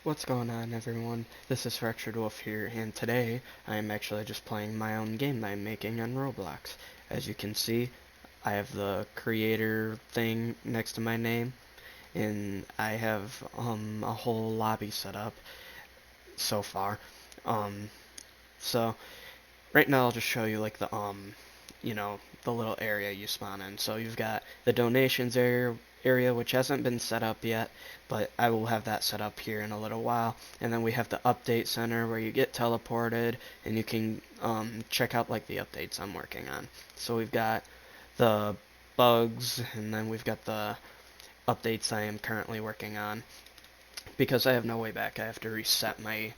What's going on, everyone? This is Fractured Wolf here, and today I am actually just playing my own game that I'm making on Roblox. As you can see, I have the creator thing next to my name, and I have a whole lobby set up so far. Um, so right now I'll just show you like the little area you spawn in. So you've got the donations area which hasn't been set up yet, but I will have that set up here in a little while. And then we have the update center where you get teleported and you can check out like the updates I'm working on. So we've got the bugs, and then we've got the updates I am currently working on. Because I have no way back, I have to reset my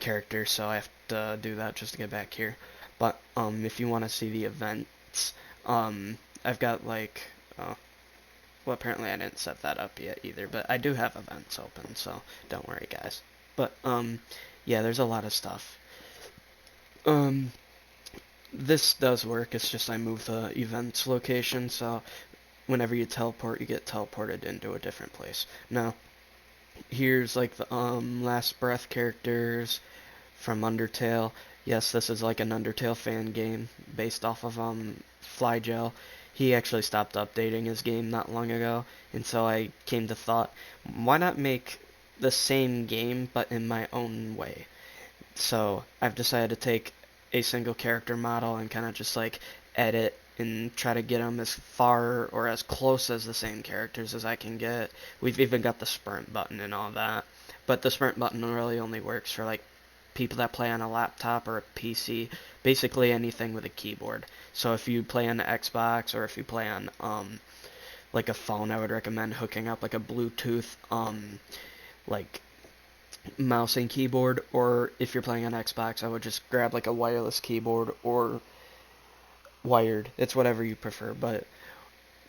character, so I have to do that just to get back here. But if you want to see the events, I've got like, well, apparently I didn't set that up yet either, but I do have events open, so don't worry, guys. But yeah, there's a lot of stuff. Um, this does work. It's just I move the events location, so whenever you teleport, you get teleported into a different place. Now, here's like the last breath characters from Undertale. Yes, this is like an Undertale fan game based off of Flygel. He actually stopped updating his game not long ago, and so I came to thought, why not make the same game but in my own way? So I've decided to take a single character model and kind of just like edit and try to get them as far or as close as the same characters as I can get. We've even got the sprint button and all that, but the sprint button really only works for like people that play on a laptop or a PC, basically anything with a keyboard. So if you play on the Xbox or if you play on like a phone, I would recommend hooking up like a Bluetooth like mouse and keyboard, or if you're playing on Xbox, I would just grab like a wireless keyboard or wired. It's whatever you prefer, but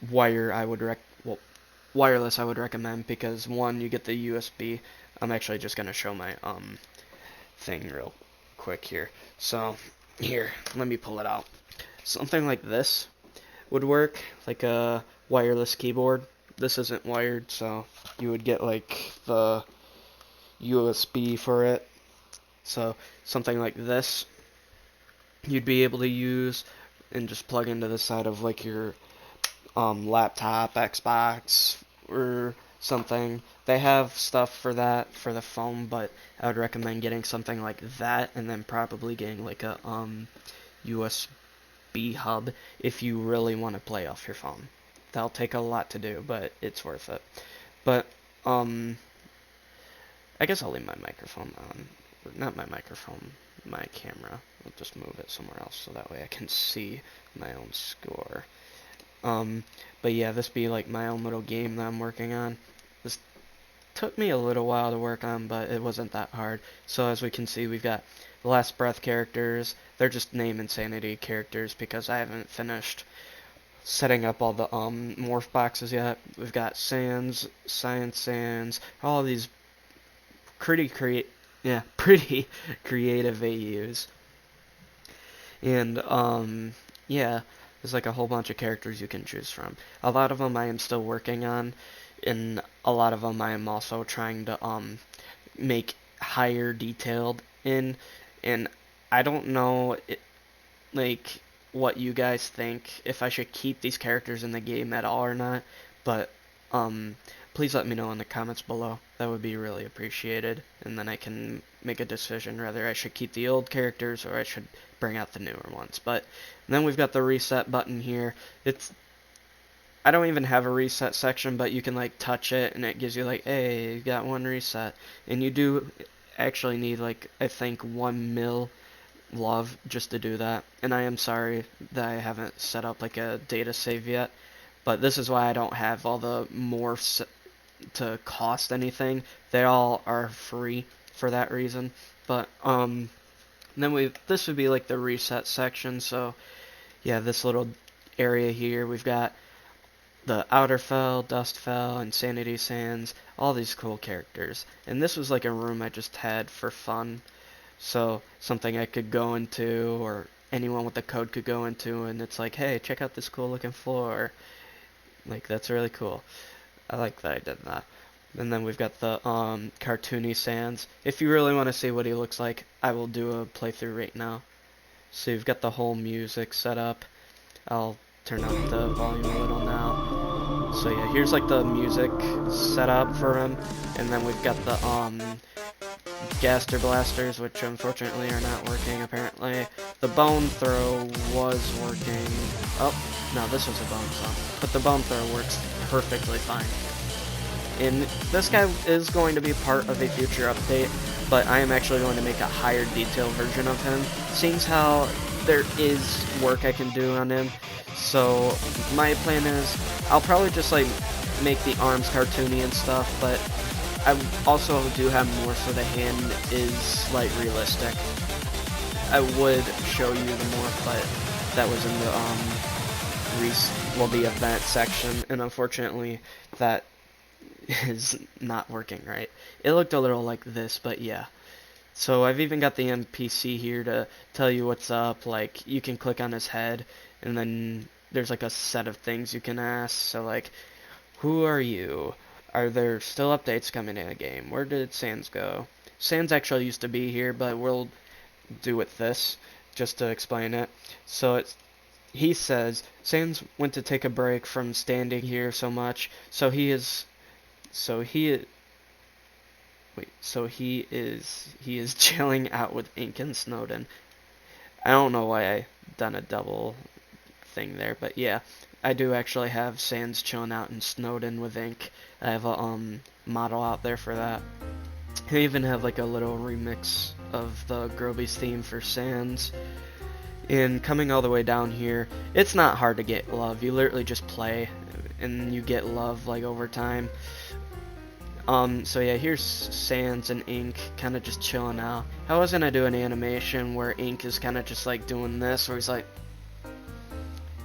wire I would well, wireless I would recommend because one, you get the USB. I'm actually just gonna show my thing real quick here. So here, let me pull it out. Something like this would work, like a wireless keyboard. This isn't wired, so you would get like the USB for it. So something like this you'd be able to use and just plug into the side of like your laptop, Xbox, or something. They have stuff for that for the phone, but I would recommend getting something like that, and then probably getting like a USB hub if you really want to play off your phone. That'll take a lot to do, but it's worth it. But I guess I'll leave my microphone on. Not my microphone, my camera. I'll just move it somewhere else so that way I can see my own score. But yeah, this be like my own little game that I'm working on. This took me a little while to work on, but it wasn't that hard. So as we can see, we've got the last breath characters. They're just name insanity characters because I haven't finished setting up all the morph boxes yet. We've got Sans, Science Sans, all these pretty pretty creative AUs. And yeah, there's like a whole bunch of characters you can choose from. A lot of them I am still working on, and a lot of them I am also trying to make higher detailed in. And I don't know like what you guys think, if I should keep these characters in the game at all or not, but please let me know in the comments below. That would be really appreciated, and then I can make a decision whether I should keep the old characters or I should bring out the newer ones. But then we've got the reset button here. I don't even have a reset section, but you can like touch it and it gives you like, hey, you got one reset. And you do actually need like, I think 1 mil love just to do that. And I am sorry that I haven't set up like a data save yet, but this is why I don't have all the morphs to cost anything. They all are free for that reason. But then this would be like the reset section. So yeah, this little area here, we've got the Outer Fell, Dust Fell, Insanity Sands, all these cool characters. And this was like a room I just had for fun. So something I could go into, or anyone with the code could go into, and it's like, hey, check out this cool looking floor. Like, that's really cool. I like that I did that. And then we've got the cartoony Sans. If you really want to see what he looks like, I will do a playthrough right now. So you've got the whole music set up. I'll turn up the volume a little now. So yeah, here's like the music set up for him, and then we've got the Gaster Blasters, which unfortunately are not working apparently. The bone throw was working. Oh, no, this was a bone throw. But the bone throw works perfectly fine. And this guy is going to be part of a future update, but I am actually going to make a higher detail version of him, seeing how there is work I can do on him. So my plan is I'll probably just like make the arms cartoony and stuff, but I also do have more so the hand is like realistic. I would show you the morph, but that was in the the event section, and unfortunately that is not working right. It looked a little like this, but yeah. So I've even got the NPC here to tell you what's up. Like, you can click on his head, and then there's like a set of things you can ask. So like, who are you? Are there still updates coming in a game? Where did Sans go? Sans actually used to be here, but we'll do with this just to explain it. So he says Sans went to take a break from standing here so much, so he is chilling out with Ink and Snowden. I don't know why I done a double thing there, but yeah, I do actually have Sans chilling out in Snowden with Ink. I have a model out there for that. I even have like a little remix of the Groby's theme for Sans. And coming all the way down here, it's not hard to get love. You literally just play, and you get love like over time. So yeah, here's Sans and Ink kind of just chilling out. I was gonna do an animation where Ink is kind of just like doing this, where he's like,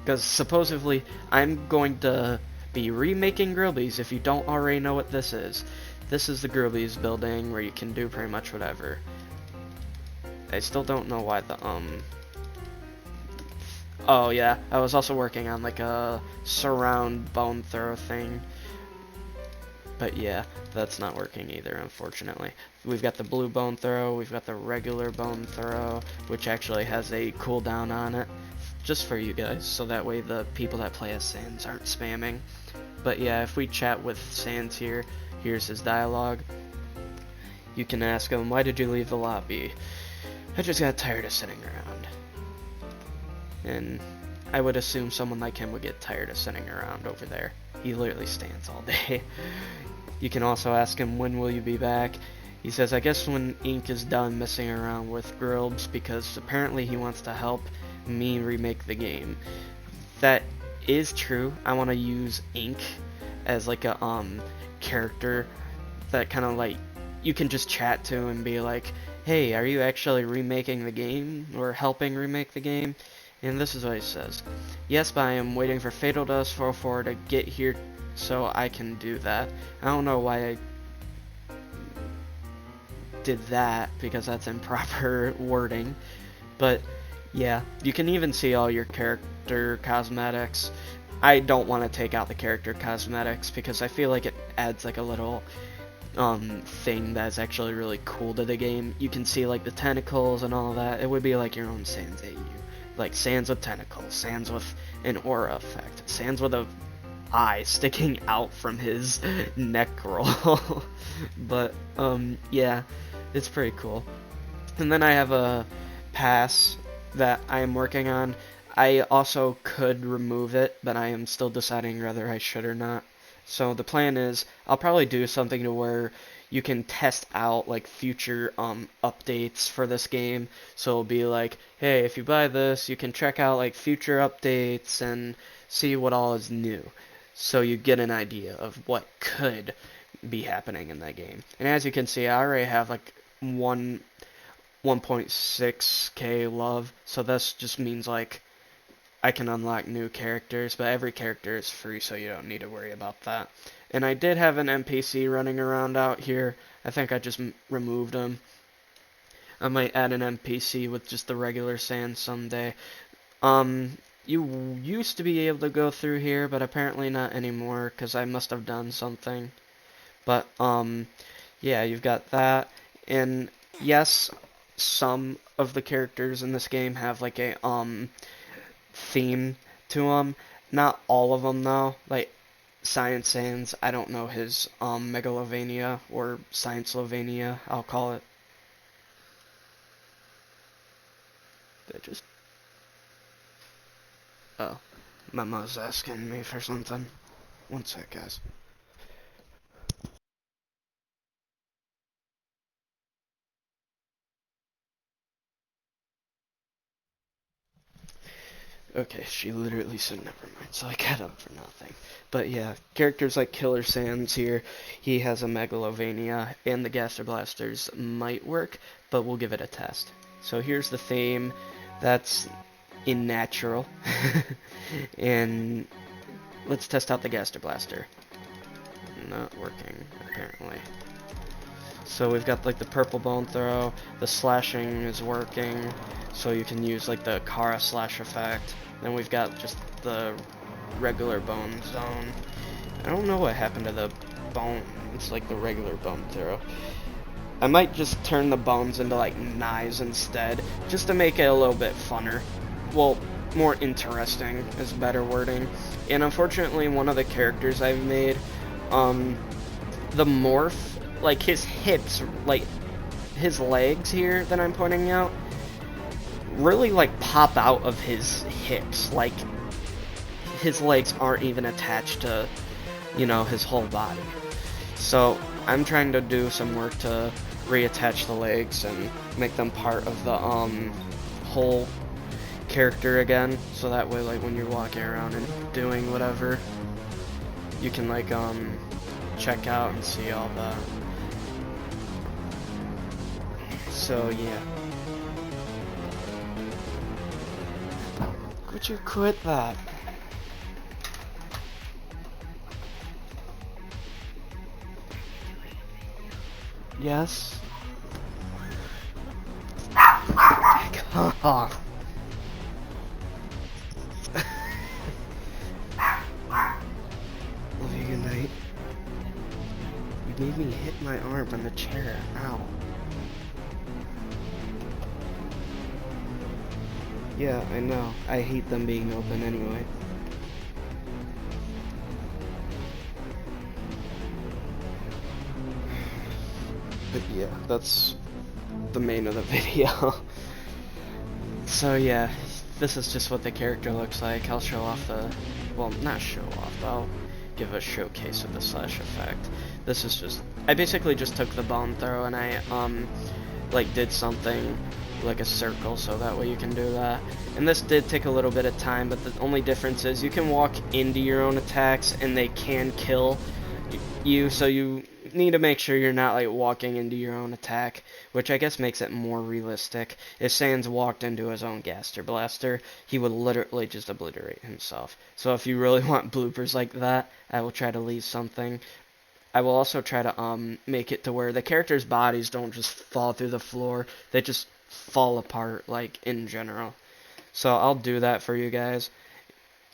because supposedly I'm going to be remaking Groby's. If you don't already know what this is the Groby's building where you can do pretty much whatever. I still don't know why the oh yeah, I was also working on like a surround bone throw thing. But yeah, that's not working either, unfortunately. We've got the blue bone throw, we've got the regular bone throw, which actually has a cooldown on it, just for you guys, so that way the people that play as Sans aren't spamming. But yeah, if we chat with Sans here, here's his dialogue. You can ask him, why did you leave the lobby? I just got tired of sitting around. And I would assume someone like him would get tired of sitting around over there. He literally stands all day. You can also ask him, when will you be back? He says, I guess when Ink is done messing around with Grobes, because apparently he wants to help me remake the game. That is true. I want to use Ink as like a character that kind of like you can just chat to and be like, hey, are you actually remaking the game or helping remake the game? And this is what he says. Yes, but I am waiting for Fatal Dust 404 to get here so I can do that. I don't know why I did that, because that's improper wording. But yeah, you can even see all your character cosmetics. I don't want to take out the character cosmetics because I feel like it adds like a little thing that's actually really cool to the game. You can see like the tentacles and all that. It would be like your own Sans AU. Like Sans with tentacles, Sans with an aura effect, Sans with a eye sticking out from his neck roll. But yeah, it's pretty cool. And then I have a pass that I am working on. I also could remove it, but I am still deciding whether I should or not. So the plan is I'll probably do something to where you can test out like future updates for this game. So it'll be like, hey, if you buy this, you can check out like future updates and see what all is new. So you get an idea of what could be happening in that game. And as you can see, I already have like 1.6k love. So this just means like I can unlock new characters, but every character is free, so you don't need to worry about that. And I did have an NPC running around out here. I think I just removed him. I might add an NPC with just the regular Sans someday. You used to be able to go through here, but apparently not anymore, because I must have done something. But yeah, you've got that, and yes, some of the characters in this game have like a theme to them. Not all of them though. Like Science Sans, I don't know his Megalovania or Science Lovania, I'll call it. They just oh, Mama's asking me for something. One sec, guys. Okay, she literally said never mind, so I got up for nothing. But yeah, characters like Killer Sans here, he has a Megalovania, and the Gaster Blasters might work, but we'll give it a test. So here's the theme. That's in natural. And let's test out the Gaster Blaster. Not working, apparently. So we've got like the purple bone throw, the slashing is working, so you can use like the Kara slash effect. Then we've got just the regular bone zone. I don't know what happened to the bone, it's like the regular bone throw. I might just turn the bones into like knives instead, just to make it a little bit funner. Well, more interesting is better wording. And unfortunately, one of the characters I've made, the morph, like his hips, like his legs here that I'm pointing out, really like pop out of his hips. Like his legs aren't even attached to, you know, his whole body. So I'm trying to do some work to reattach the legs and make them part of the whole character again, so that way like when you're walking around and doing whatever, you can like check out and see all the. So yeah. Would you quit that? Yes. Come on. Love you, good night. You made me hit my arm on the chair. Ow. Yeah, I know. I hate them being open anyway. But yeah, that's the main of the video. So yeah, this is just what the character looks like. I'll show off the, well, not show off, but I'll give a showcase of the slash effect. This is just, I basically just took the bone throw and I like did something like a circle, so that way you can do that. And this did take a little bit of time, but the only difference is you can walk into your own attacks and they can kill you, so you need to make sure you're not like walking into your own attack, which I guess makes it more realistic. If Sans walked into his own Gaster Blaster, he would literally just obliterate himself. So if you really want bloopers like that, I will try to leave something. I will also try to make it to where the characters' bodies don't just fall through the floor, they just fall apart, like, in general. So I'll do that for you guys,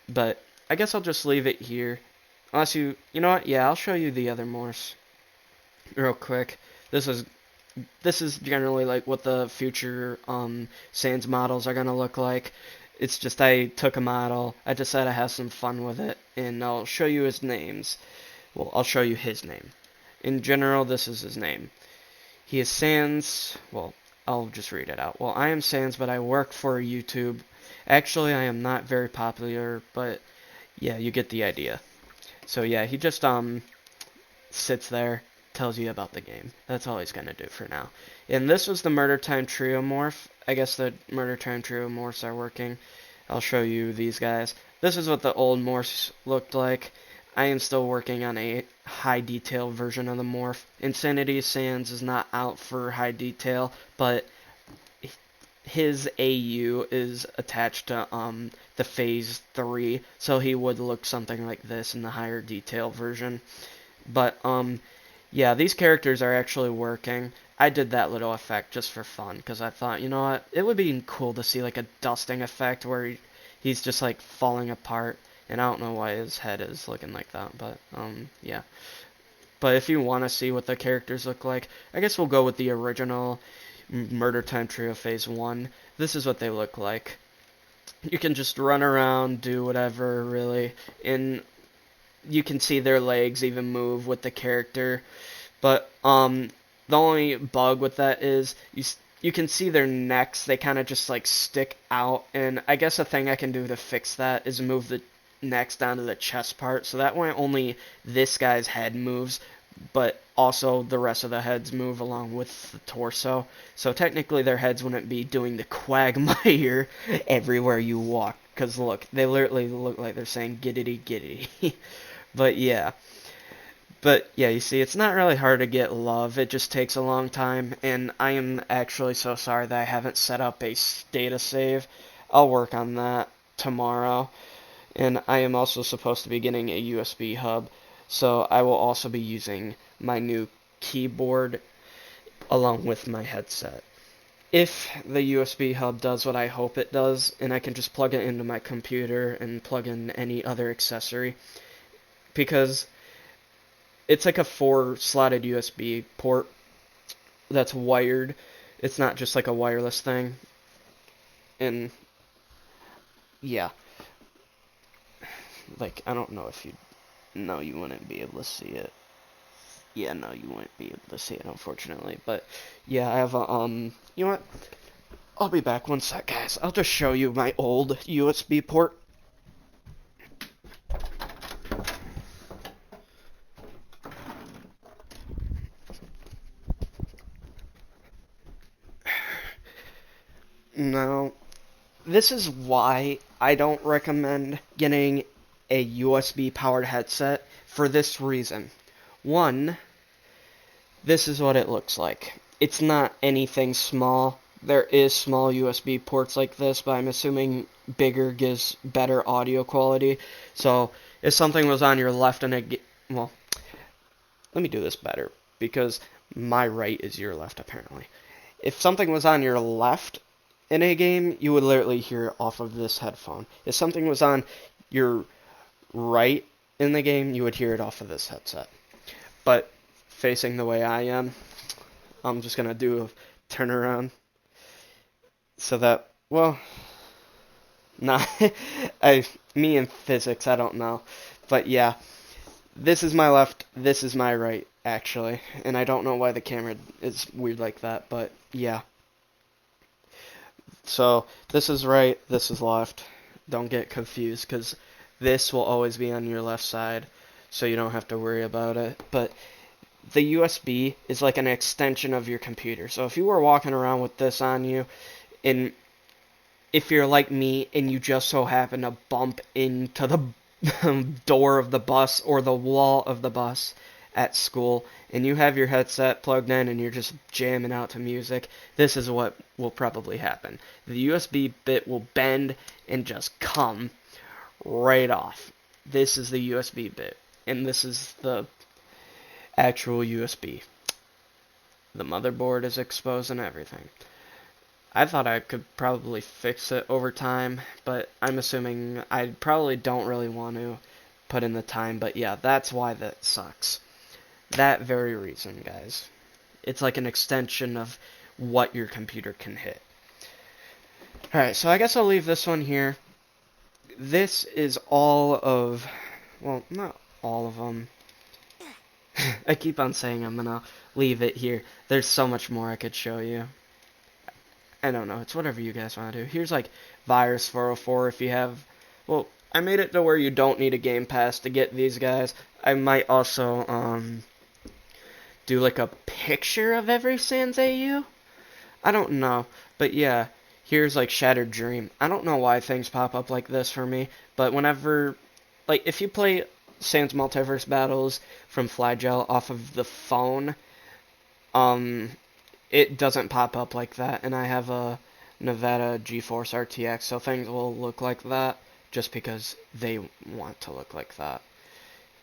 but I guess I'll just leave it here. Unless you know what, yeah, I'll show you the other morphs real quick. This is generally like what the future Sans models are gonna look like. It's just I took a model, I decided to have some fun with it, and I'll show you his names. Well, I'll show you his name. In general, this is his name. He is Sans, well, I'll just read it out. Well, I am Sans, but I work for YouTube. Actually, I am not very popular, but yeah, you get the idea. So yeah, he just sits there, tells you about the game. That's all he's gonna do for now. And this was the Murder Time Trio morph. I guess the Murder Time Trio morphs are working. I'll show you these guys. This is what the old morphs looked like. I am still working on a high detail version of the morph. Insanity Sans is not out for high detail, but his AU is attached to the Phase 3, so he would look something like this in the higher detail version. But yeah, these characters are actually working. I did that little effect just for fun, because I thought, you know what, it would be cool to see like a dusting effect where he's just like falling apart. And I don't know why his head is looking like that, but yeah. But But if you want to see what the characters look like, I guess we'll go with the original Murder Time Trio Phase 1. This is what they look like. You can just run around, do whatever, really, and you can see their legs even move with the character. But the only bug with that is you can see their necks, they kind of just like stick out, and I guess a thing I can do to fix that is move the necks down to the chest part, so that way only this guy's head moves, but also the rest of the heads move along with the torso. So technically their heads wouldn't be doing the quagmire everywhere you walk, because look, they literally look like they're saying giddity giddity. But yeah. But yeah, you see, it's not really hard to get love, it just takes a long time, and I am actually so sorry that I haven't set up a data save. I'll work on that tomorrow, and I am also supposed to be getting a USB hub, so I will also be using my new keyboard along with my headset. If the USB hub does what I hope it does, and I can just plug it into my computer and plug in any other accessory, because it's like a 4-slotted USB port that's wired. It's not just like a wireless thing. And yeah. Like, I don't know if you... No, you wouldn't be able to see it. Yeah, no, you wouldn't be able to see it, unfortunately. But yeah, I have a, you know what? I'll be back one sec, guys. I'll just show you my old USB port. Now, this is why I don't recommend getting a USB powered headset for this reason. One, this is what it looks like. It's not anything small. There is small USB ports like this, but I'm assuming bigger gives better audio quality. So if something was on your left and well, let me do this better, because my right is your left apparently. If something was on your left in a game, you would literally hear it off of this headphone. If something was on your right in the game, you would hear it off of this headset. But facing the way I am, I'm just going to do a turnaround so that, well, nah, me and physics, I don't know. But yeah, this is my left, this is my right, actually. And I don't know why the camera is weird like that, but yeah. So, this is right, this is left. Don't get confused, because this will always be on your left side, so you don't have to worry about it. But the USB is like an extension of your computer. So if you were walking around with this on you, and if you're like me, and you just so happen to bump into the door of the bus, or the wall of the bus at school, and you have your headset plugged in and you're just jamming out to music, this is what will probably happen. The USB bit will bend and just come right off. This is the USB bit, and this is the actual USB. The motherboard is exposed and everything. I thought I could probably fix it over time, but I'm assuming I probably don't really want to put in the time, but yeah, that's why that sucks. That very reason, guys. It's like an extension of what your computer can hit. Alright, so I guess I'll leave this one here. This is all of... Well, not all of them. I keep on saying I'm gonna leave it here. There's so much more I could show you. I don't know, it's whatever you guys want to do. Here's like Virus 404 if you have... Well, I made it to where you don't need a Game Pass to get these guys. I might also, do like a picture of every Sans AU? I don't know, but yeah, here's like Shattered Dream. I don't know why things pop up like this for me, but whenever, like, if you play Sans Multiverse Battles from Flygel off of the phone, it doesn't pop up like that, and I have a Nevada GeForce RTX, so things will look like that just because they want to look like that.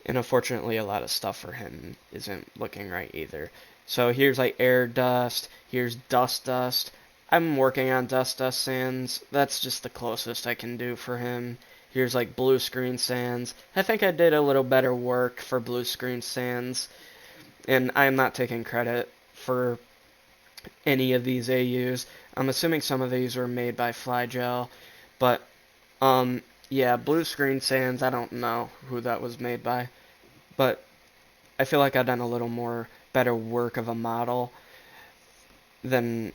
And unfortunately, a lot of stuff for him isn't looking right either. So here's like Air Dust, here's Dust Dust. I'm working on Dust Dust Sans. That's just the closest I can do for him. Here's like Blue Screen Sans. I think I did a little better work for Blue Screen Sans. and I'm not taking credit for any of these AUs. I'm assuming some of these were made by Flygel, but yeah, Blue Screen Sands, I don't know who that was made by, but I feel like I've done a little more better work of a model than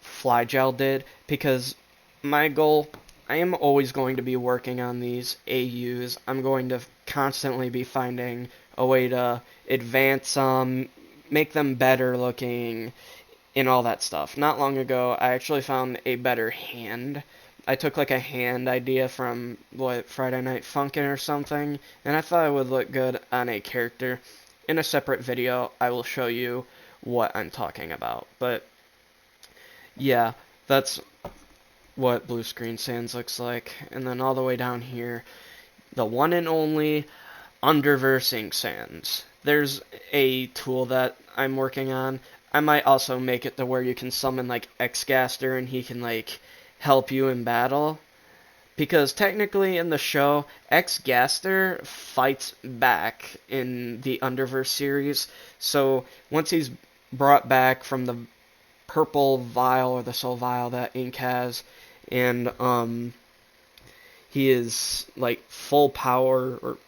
Flygel did, because my goal, I am always going to be working on these AUs. I'm going to constantly be finding a way to advance them, make them better looking, and all that stuff. Not long ago, I actually found a better hand. I took like a hand idea from Friday Night Funkin' or something, and I thought it would look good on a character. In a separate video, I will show you what I'm talking about. But yeah, that's what Blue Screen Sands looks like. And then all the way down here, the one and only Underversing Sands. There's a tool that I'm working on. I might also make it to where you can summon like Gaster and he can like help you in battle. Because technically in the show, Gaster fights back in the Underverse series. So once he's brought back from the purple vial or the soul vial that Ink has, and he is like full power or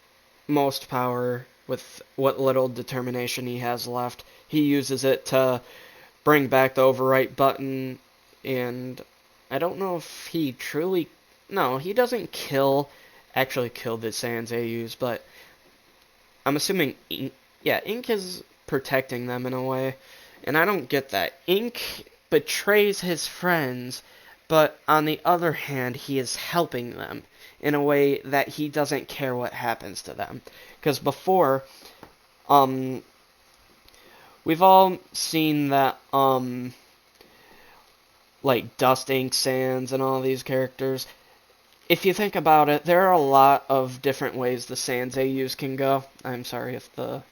most power with what little determination he has left. He uses it to bring back the overwrite button, and I don't know if he truly... No, he doesn't actually kill the Sans AUs, but I'm assuming Ink is protecting them in a way, and I don't get that. Ink betrays his friends, but on the other hand, he is helping them in a way that he doesn't care what happens to them. Because before, we've all seen that, like Dust Ink Sans and all these characters. If you think about it, there are a lot of different ways the Sans AUs can go. I'm sorry if the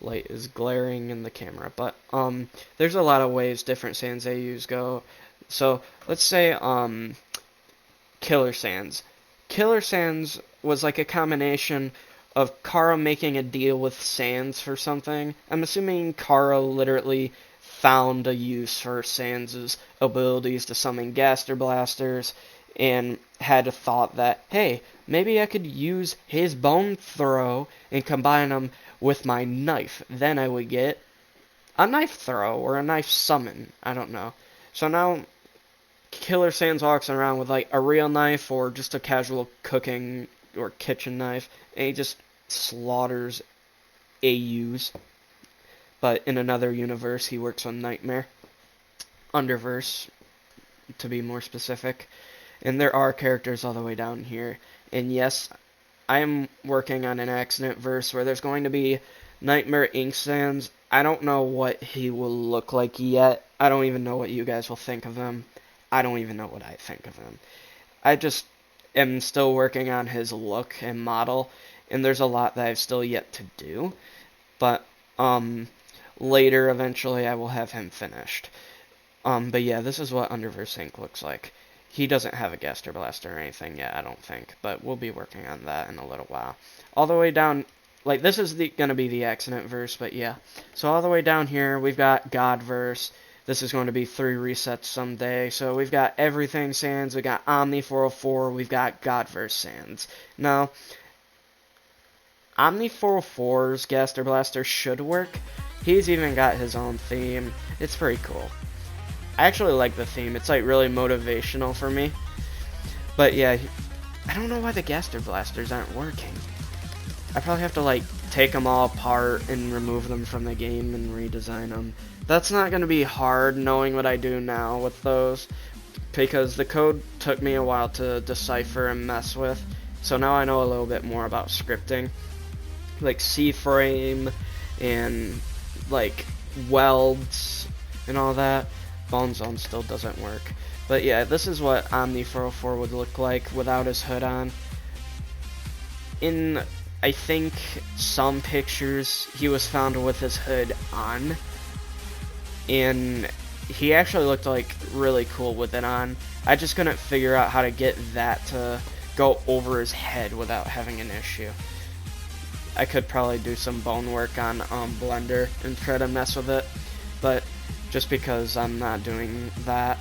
light is glaring in the camera, but there's a lot of ways different Sans AUs go. So let's say Killer Sans. Killer Sans was like a combination of Kara making a deal with Sans for something. I'm assuming Kara literally found a use for Sans' abilities to summon Gaster Blasters, and had a thought that, hey, maybe I could use his bone throw and combine them with my knife. Then I would get a knife throw or a knife summon. I don't know. So now Killer Sans walks around with like a real knife or just a casual cooking or kitchen knife, and he just slaughters AUs. But in another universe, he works on Nightmare. Underverse, to be more specific. And there are characters all the way down here. And yes, I am working on an accident verse where there's going to be Nightmare Ink Sans. I don't know what he will look like yet. I don't even know what you guys will think of him. I don't even know what I think of him. I just am still working on his look and model, and there's a lot that I've still yet to do. But later, eventually, I will have him finished. But yeah, this is what Underverse Ink looks like. He doesn't have a Gaster Blaster or anything yet, I don't think, but we'll be working on that in a little while. All the way down, like, this is going to be the accident verse, but yeah. So all the way down here, we've got Godverse. This is going to be 3 resets someday. So we've got everything Sans, we've got Omni 404, we've got Godverse Sans. Now, Omni 404's Gaster Blaster should work. He's even got his own theme. It's pretty cool. I actually like the theme. It's like really motivational for me. But yeah, I don't know why the Gaster Blasters aren't working. I probably have to like take them all apart and remove them from the game and redesign them. That's not going to be hard knowing what I do now with those, because the code took me a while to decipher and mess with. So now I know a little bit more about scripting, like C-frame and like welds and all that. Bone Zone still doesn't work. But yeah, this is what Omni 404 would look like without his hood on. In, I think, some pictures, he was found with his hood on. And he actually looked like really cool with it on. I just couldn't figure out how to get that to go over his head without having an issue. I could probably do some bone work on Blender and try to mess with it, but just because I'm not doing that,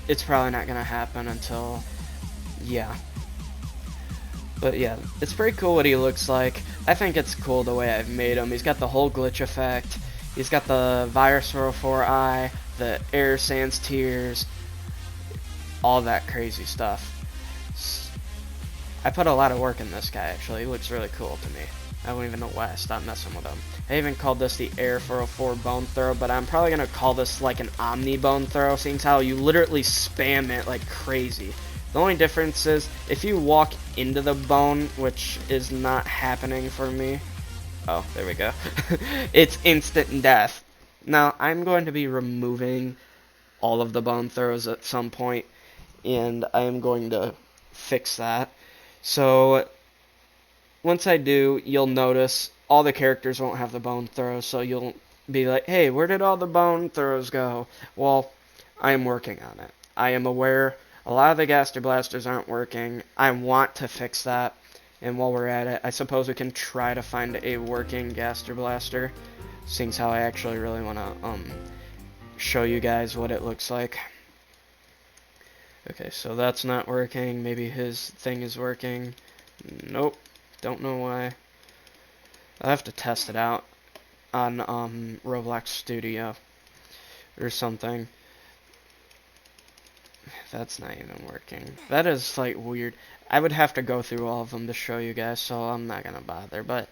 it's probably not gonna happen until, yeah. But yeah, it's pretty cool what he looks like. I think it's cool the way I've made him. He's got the whole glitch effect. He's got the Virus 404 eye, the Air Sans Tears, all that crazy stuff. I put a lot of work in this guy, actually. He looks really cool to me. I don't even know why I stopped messing with him. I even called this the Air 404 Bone Throw, but I'm probably going to call this like an Omni Bone Throw, seeing how you literally spam it like crazy. The only difference is, if you walk into the bone, which is not happening for me. Oh, there we go. It's instant death. Now, I'm going to be removing all of the bone throws at some point, and I am going to fix that. So once I do, you'll notice all the characters won't have the bone throws, so you'll be like, hey, where did all the bone throws go? Well, I am working on it. I am aware a lot of the Gaster Blasters aren't working. I want to fix that, and while we're at it, I suppose we can try to find a working Gaster Blaster, seeing how I actually really want to show you guys what it looks like. Okay, so that's not working. Maybe his thing is working. Nope. Don't know why. I have to test it out on Roblox Studio or something. That's not even working. That is like weird. I would have to go through all of them to show you guys, so I'm not gonna bother. But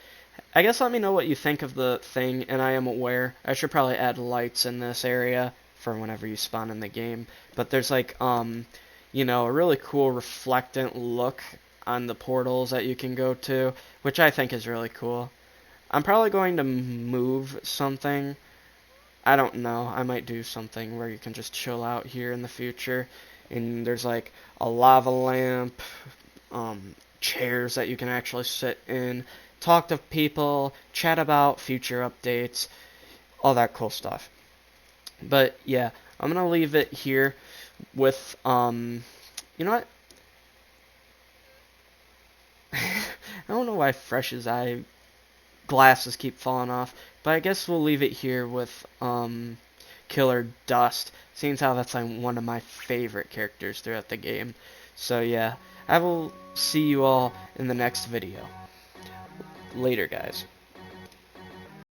I guess let me know what you think of the thing, and I am aware I should probably add lights in this area for whenever you spawn in the game. But there's like you know, a really cool reflectant look on the portals that you can go to, which I think is really cool. I'm probably going to move something. I don't know. I might do something where you can just chill out here in the future. And there's like a lava lamp, chairs that you can actually sit in, talk to people, chat about future updates, all that cool stuff. But yeah, I'm gonna leave it here with you know what? I don't know why Fresh's eye glasses keep falling off, but I guess we'll leave it here with Killer Dust, seeing how that's like one of my favorite characters throughout the game. So yeah, I will see you all in the next video. Later, guys.